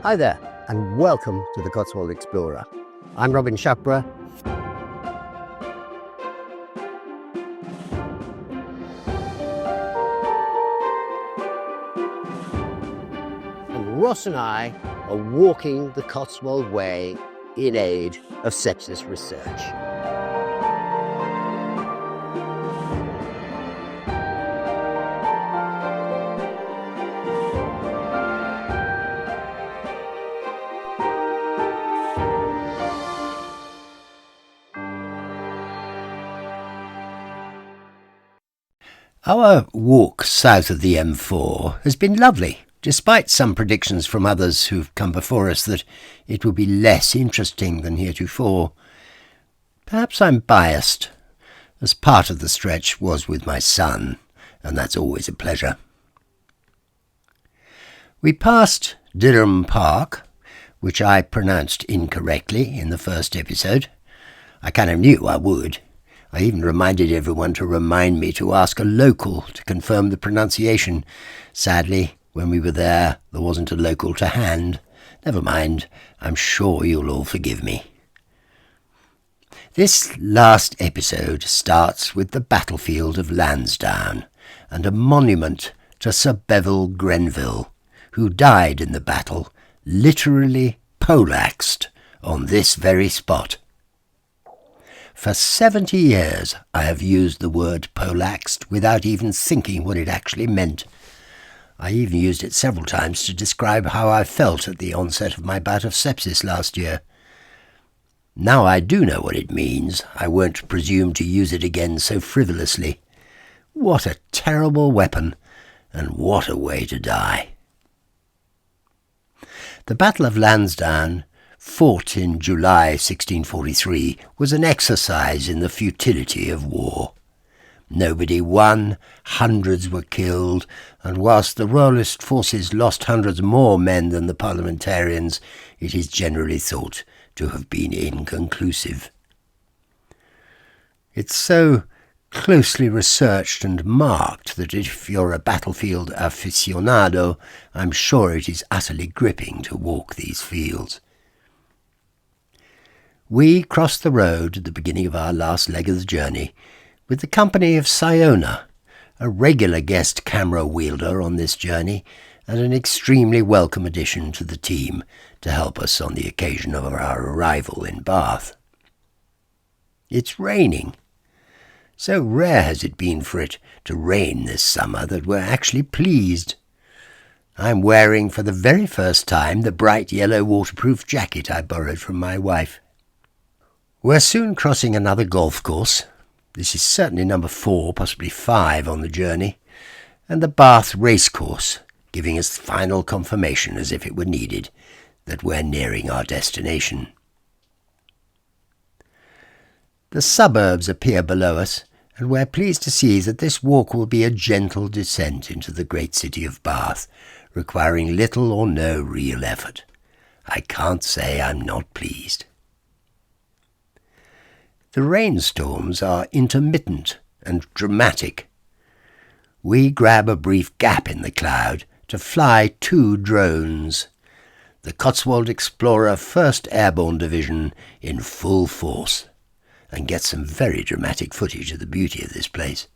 Hi there, and welcome to the Cotswold Explorer. I'm Robin Shapra. And Ross and I are walking the Cotswold Way in aid of sepsis research. Our walk south of the M4 has been lovely, despite some predictions from others who've come before us that it will be less interesting than heretofore. Perhaps I'm biased, as part of the stretch was with my son, and that's always a pleasure. We passed Durham Park, which I pronounced incorrectly in the first episode. I kind of knew I would. I even reminded everyone to remind me to ask a local to confirm the pronunciation. Sadly, when we were there wasn't a local to hand. Never mind, I'm sure you'll all forgive me. This last episode starts with the battlefield of Lansdown and a monument to Sir Bevil Grenville, who died in the battle, literally poleaxed on this very spot. For 70 years I have used the word poleaxed without even thinking what it actually meant. I even used it several times to describe how I felt at the onset of my bout of sepsis last year. Now I do know what it means. I won't presume to use it again so frivolously. What a terrible weapon, and what a way to die. The Battle of Lansdown, fought in July 1643, was an exercise in the futility of war. Nobody won, hundreds were killed, and whilst the Royalist forces lost hundreds more men than the parliamentarians, it is generally thought to have been inconclusive. It's so closely researched and marked that if you're a battlefield aficionado, I'm sure it is utterly gripping to walk these fields. We crossed the road at the beginning of our last leg of the journey with the company of Siona, a regular guest camera wielder on this journey and an extremely welcome addition to the team to help us on the occasion of our arrival in Bath. It's raining. So rare has it been for it to rain this summer that we're actually pleased. I'm wearing for the very first time the bright yellow waterproof jacket I borrowed from my wife. We're soon crossing another golf course. This is certainly number 4, possibly 5 on the journey, and the Bath racecourse, giving us final confirmation, as if it were needed, that we're nearing our destination. The suburbs appear below us, and we're pleased to see that this walk will be a gentle descent into the great city of Bath, requiring little or no real effort. I can't say I'm not pleased. The rainstorms are intermittent and dramatic. We grab a brief gap in the cloud to fly 2 drones. The Cotswold Explorer 1st Airborne Division in full force, and get some very dramatic footage of the beauty of this place.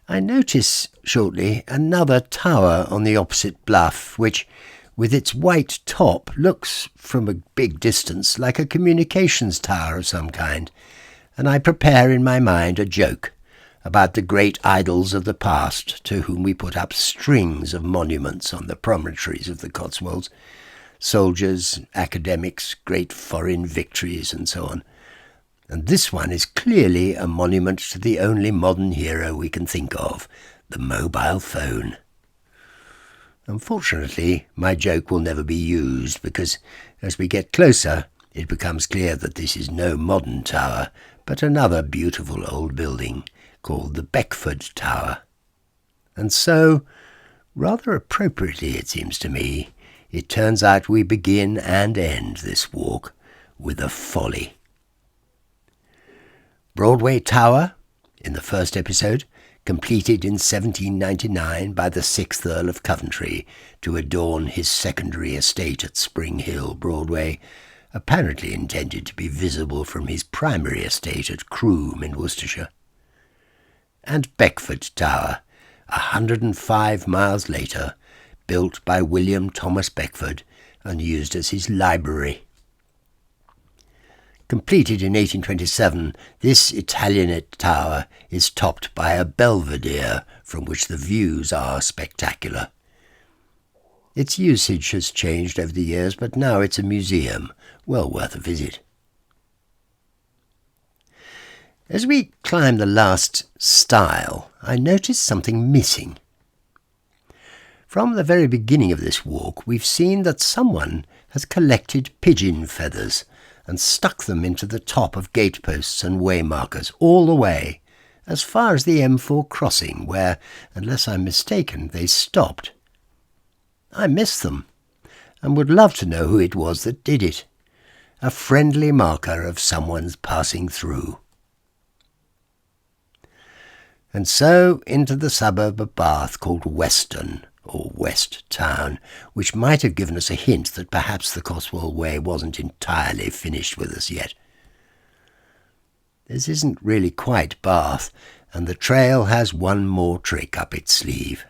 I notice shortly another tower on the opposite bluff, which, with its white top, looks from a big distance like a communications tower of some kind, and I prepare in my mind a joke about the great idols of the past to whom we put up strings of monuments on the promontories of the Cotswolds, soldiers, academics, great foreign victories, and so on. And this one is clearly a monument to the only modern hero we can think of, the mobile phone. Unfortunately, my joke will never be used because, as we get closer, it becomes clear that this is no modern tower, but another beautiful old building called the Beckford Tower. And so, rather appropriately it seems to me, it turns out we begin and end this walk with a folly. Broadway Tower, in the first episode, completed in 1799 by the 6th Earl of Coventry to adorn his secondary estate at Spring Hill, Broadway, apparently intended to be visible from his primary estate at Croom in Worcestershire. And Beckford Tower, 105 miles later, built by William Thomas Beckford and used as his library. Completed in 1827, this Italianate tower is topped by a belvedere from which the views are spectacular. Its usage has changed over the years, but now it's a museum, well worth a visit. As we climb the last stile, I noticed something missing. From the very beginning of this walk, we've seen that someone has collected pigeon feathers and stuck them into the top of gateposts and waymarkers all the way, as far as the M4 crossing, where, unless I'm mistaken, they stopped. I miss them, and would love to know who it was that did it. A friendly marker of someone's passing through. And so into the suburb of Bath called Weston, or West Town, which might have given us a hint that perhaps the Cotswold Way wasn't entirely finished with us yet. This isn't really quite Bath, and the trail has one more trick up its sleeve.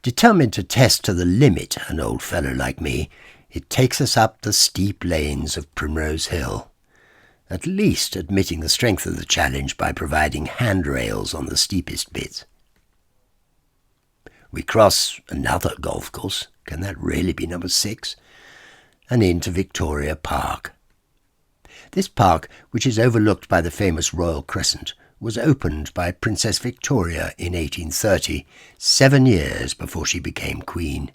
Determined to test to the limit an old fellow like me, it takes us up the steep lanes of Primrose Hill, at least admitting the strength of the challenge by providing handrails on the steepest bits. We cross another golf course, can that really be number 6? And into Victoria Park. This park, which is overlooked by the famous Royal Crescent, was opened by Princess Victoria in 1830, 7 years before she became Queen.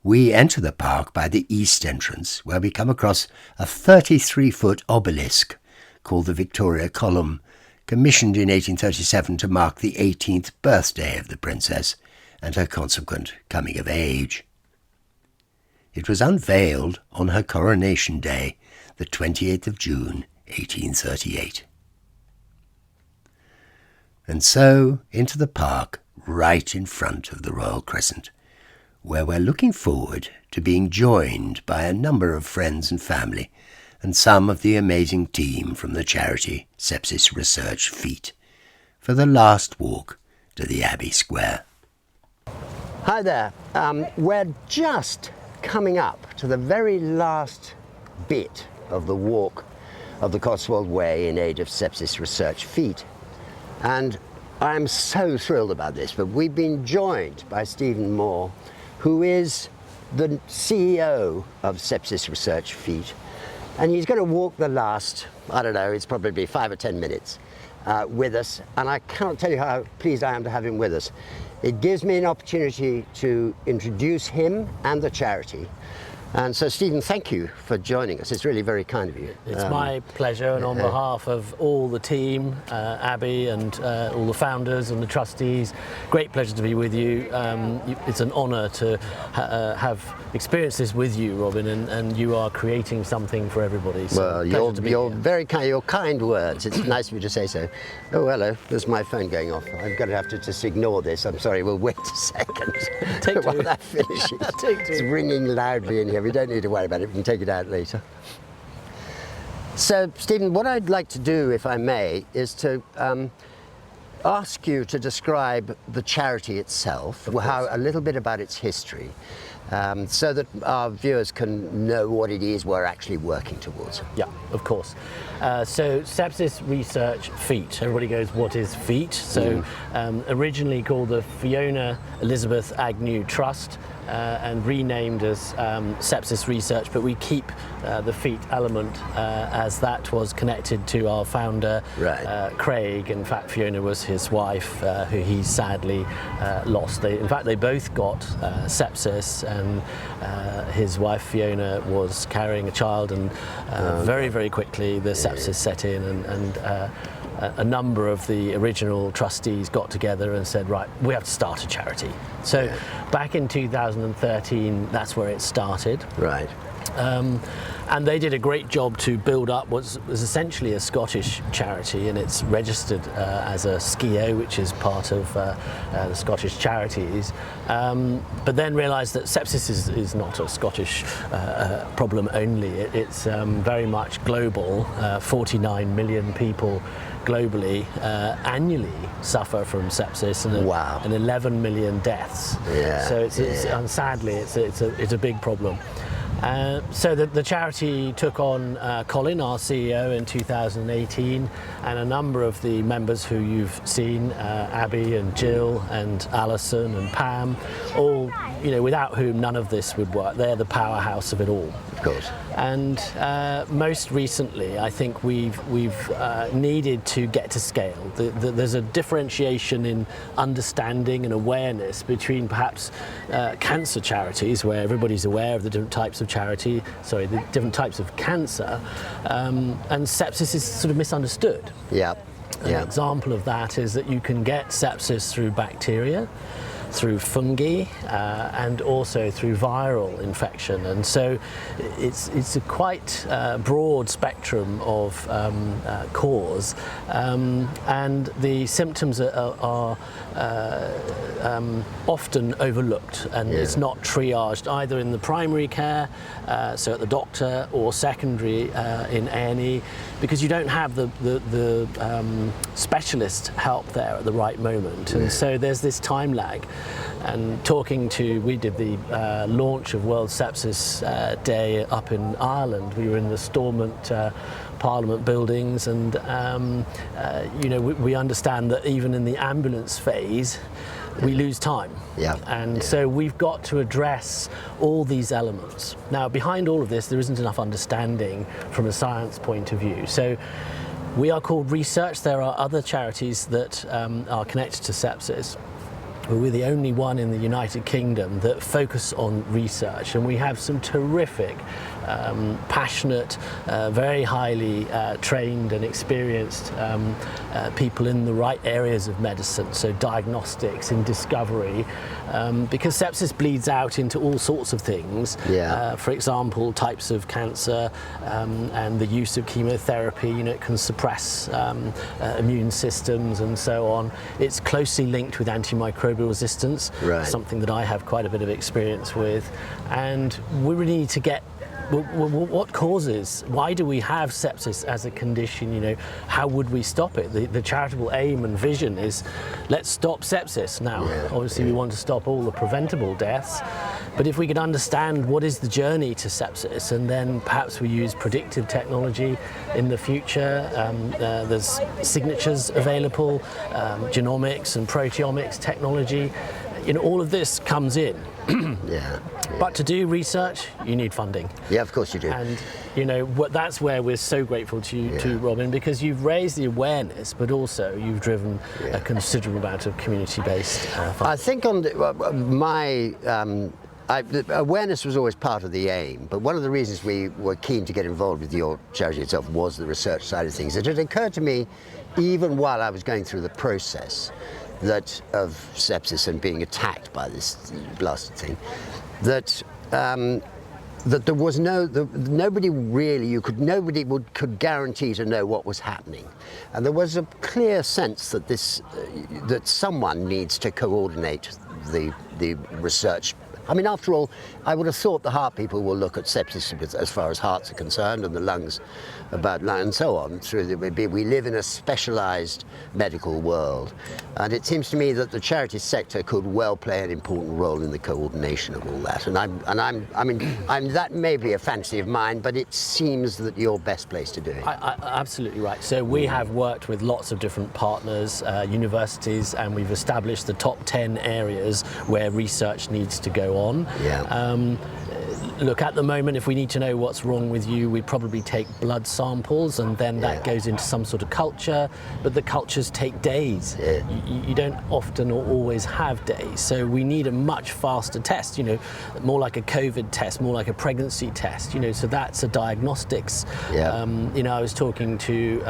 We enter the park by the east entrance, where we come across a 33-foot obelisk called the Victoria Column, commissioned in 1837 to mark the 18th birthday of the Princess and her consequent coming of age. It was unveiled on her coronation day, the 28th of June, 1838. And so into the park right in front of the Royal Crescent, where we're looking forward to being joined by a number of friends and family and some of the amazing team from the charity Sepsis Research Feet for the last walk to the Abbey Square. Hi there. We're just coming up to the very last bit of the walk of the Cotswold Way in aid of Sepsis Research Feet. And I'm so thrilled about this, but we've been joined by Stephen Moore, who is the CEO of Sepsis Research Feet. And he's going to walk the last, I don't know, it's probably 5 or 10 minutes with us. And I cannot tell you how pleased I am to have him with us. It gives me an opportunity to introduce him and the charity. And so, Stephen, thank you for joining us. It's really very kind of you. It's my pleasure, and on behalf of all the team, Abby and all the founders and the trustees, great pleasure to be with you. It's an honour to have experienced this with you, Robin, and you are creating something for everybody. So well, you're very kind. Your kind words. It's nice of you to say so. Oh, hello. There's my phone going off. I'm going to have to just ignore this. I'm sorry. We'll wait a second while that finishes. It's ringing loudly in here. We don't need to worry about it. We can take it out later. So, Stephen, what I'd like to do, if I may, is to ask you to describe the charity itself, a little bit about its history, so that our viewers can know what it is we're actually working towards. Yeah, of course. So Sepsis Research Feet. Everybody goes, what is Feet? So originally called the Fiona Elizabeth Agnew Trust, and renamed as Sepsis Research, but we keep the feet element as that was connected to our founder, right. Craig. In fact, Fiona was his wife, who he sadly lost. In fact, they both got sepsis, and his wife Fiona was carrying a child, and very, very quickly the sepsis set in, and a number of the original trustees got together and said, right, we have to start a charity. So back in 2013, that's where it started. Right. And they did a great job to build up what was essentially a Scottish charity, and it's registered as a SCIO, which is part of the Scottish Charities, but then realised that sepsis is not a Scottish problem only. It's very much global. 49 million people globally annually suffer from sepsis, and, wow. and 11 million deaths. Yeah, so and sadly it's a big problem. So the charity took on Colin, our CEO, in 2018, and a number of the members who you've seen, Abby and Jill and Alison and Pam, all, without whom none of this would work. They're the powerhouse of it all. Of course. And most recently, I think we've needed to get to scale. There's a differentiation in understanding and awareness between perhaps cancer charities, where everybody's aware of the different types of the different types of cancer, and sepsis is sort of misunderstood. Yeah. An example of that is that you can get sepsis through bacteria, through fungi, and also through viral infection, and so it's a quite broad spectrum of cause, and the symptoms are often overlooked, and it's not triaged either in the primary care, so at the doctor, or secondary in A&E, because you don't have the specialist help there at the right moment, and so there's this time lag. And we did the launch of World Sepsis Day up in Ireland. We were in the Stormont Parliament buildings, and we understand that even in the ambulance phase we lose time. So we've got to address all these elements. Now, behind all of this, there isn't enough understanding from a science point of view. So we are called Research. There are other charities that are connected to sepsis. We're the only one in the United Kingdom that focus on research, and we have some terrific, passionate, very highly trained and experienced people in the right areas of medicine, so diagnostics and discovery, because sepsis bleeds out into all sorts of things. For example, types of cancer, and the use of chemotherapy, it can suppress immune systems and so on. It's closely linked with antimicrobial resistance, something that I have quite a bit of experience with, and we really need to get what causes, why do we have sepsis as a condition, how would we stop it? The charitable aim and vision is, let's stop sepsis. Now, obviously we want to stop all the preventable deaths, but if we could understand what is the journey to sepsis, and then perhaps we use predictive technology in the future, there's signatures available, genomics and proteomics technology, all of this comes in. But to do research, you need funding. Yeah, of course you do. And that's where we're so grateful to you, to Robin, because you've raised the awareness, but also you've driven a considerable amount of community-based funding. I think awareness was always part of the aim, but one of the reasons we were keen to get involved with your charity itself was the research side of things. It had occurred to me, even while I was going through the process of sepsis and being attacked by this blasted thing, that there was nobody could guarantee to know what was happening, and there was a clear sense that that someone needs to coordinate the research. I mean, after all, I would have thought the heart people will look at sepsis as far as hearts are concerned, and the lungs about lung and so on. We live in a specialised medical world, and it seems to me that the charity sector could well play an important role in the coordination of all that. And that may be a fancy of mine, but it seems that you're best placed to do it. Absolutely right. So we have worked with lots of different partners, universities, and we've established the top 10 areas where research needs to go on. Look, at the moment, if we need to know what's wrong with you, we probably take blood samples, and then that goes into some sort of culture, but the cultures take days. You don't often or always have days, so we need a much faster test, more like a COVID test, more like a pregnancy test, so that's a diagnostics. I was talking to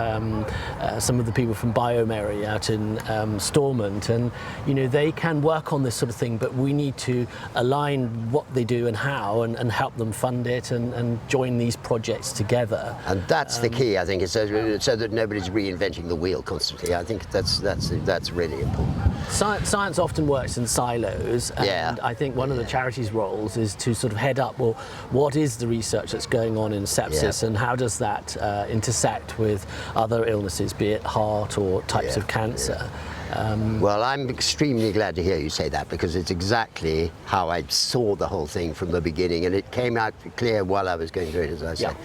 some of the people from Biomary out in Stormont, and they can work on this sort of thing, but we need to align what they do and how, and help them fund it and join these projects together. And that's the key, I think, is so that nobody's reinventing the wheel constantly. I think that's really important. Science often works in silos, and I think one of the charity's roles is to sort of head up, well, what is the research that's going on in sepsis, and how does that intersect with other illnesses, be it heart or types of cancer? Well, I'm extremely glad to hear you say that, because it's exactly how I saw the whole thing from the beginning, and it came out clear while I was going through it, as I said.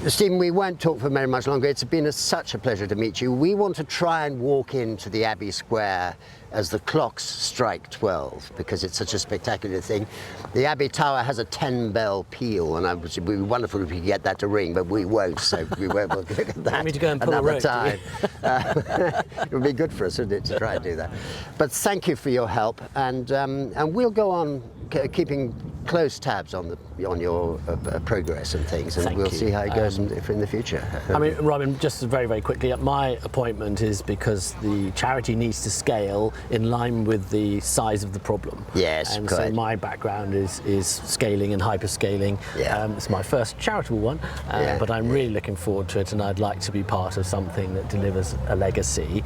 Stephen, we won't talk for very much longer. It's been such a pleasure to meet you. We want to try and walk into the Abbey Square as the clocks strike 12, because it's such a spectacular thing. The Abbey Tower has a 10-bell peal, and it would be wonderful if we could get that to ring, but we won't, so we won't look at that Want me to go and pull a another rope, time. It would be good for us, wouldn't it, to try and do that. But thank you for your help, and we'll go on keeping close tabs on your progress and things, and we'll see how it goes in the future. I mean, Robin, just very, very quickly, my appointment is because the charity needs to scale in line with the size of the problem. Yes, and correct. so my background is scaling and hyperscaling. It's my first charitable one, but I'm really looking forward to it, and I'd like to be part of something that delivers a legacy.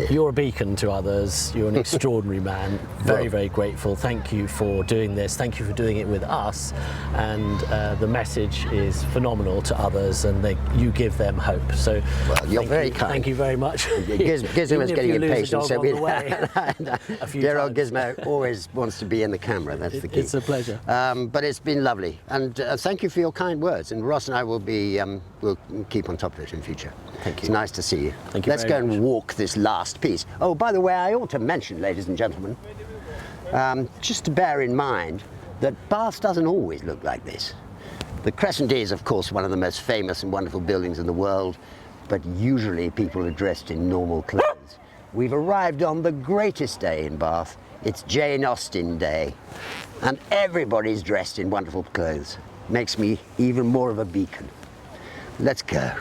You're a beacon to others. You're an extraordinary man. Very, very grateful. Thank you for doing this. Thank you for doing it with us. And the message is phenomenal to others, and you give them hope. So, well, you're very kind. Thank you very much. Gizmo's getting impatient, so dear old times. Gizmo always wants to be in the camera. That's the key. It's a pleasure. But it's been lovely, and thank you for your kind words. And Ross and I will we'll keep on top of it in future. Thank you. It's nice to see you. Thank you. Let's go and walk this last piece. Oh, by the way, I ought to mention, ladies and gentlemen, just to bear in mind that Bath doesn't always look like this. The Crescent is, of course, one of the most famous and wonderful buildings in the world, but usually people are dressed in normal clothes. We've arrived on the greatest day in Bath. It's Jane Austen Day, and everybody's dressed in wonderful clothes. Makes me even more of a beacon. Let's go.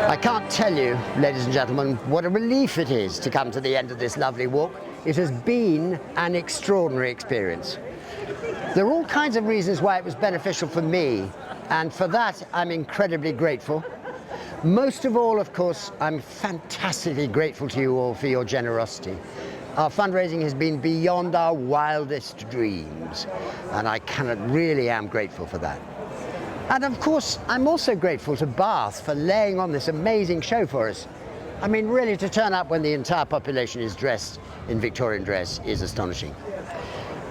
I can't tell you, ladies and gentlemen, what a relief it is to come to the end of this lovely walk. It has been an extraordinary experience. There are all kinds of reasons why it was beneficial for me, and for that I'm incredibly grateful. Most of all, of course, I'm fantastically grateful to you all for your generosity. Our fundraising has been beyond our wildest dreams, and I really am grateful for that. And of course, I'm also grateful to Bath for laying on this amazing show for us. I mean, really, to turn up when the entire population is dressed in Victorian dress is astonishing.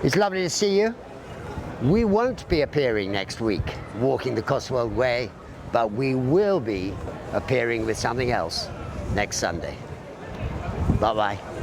It's lovely to see you. We won't be appearing next week, walking the Cotswold Way, but we will be appearing with something else next Sunday. Bye-bye.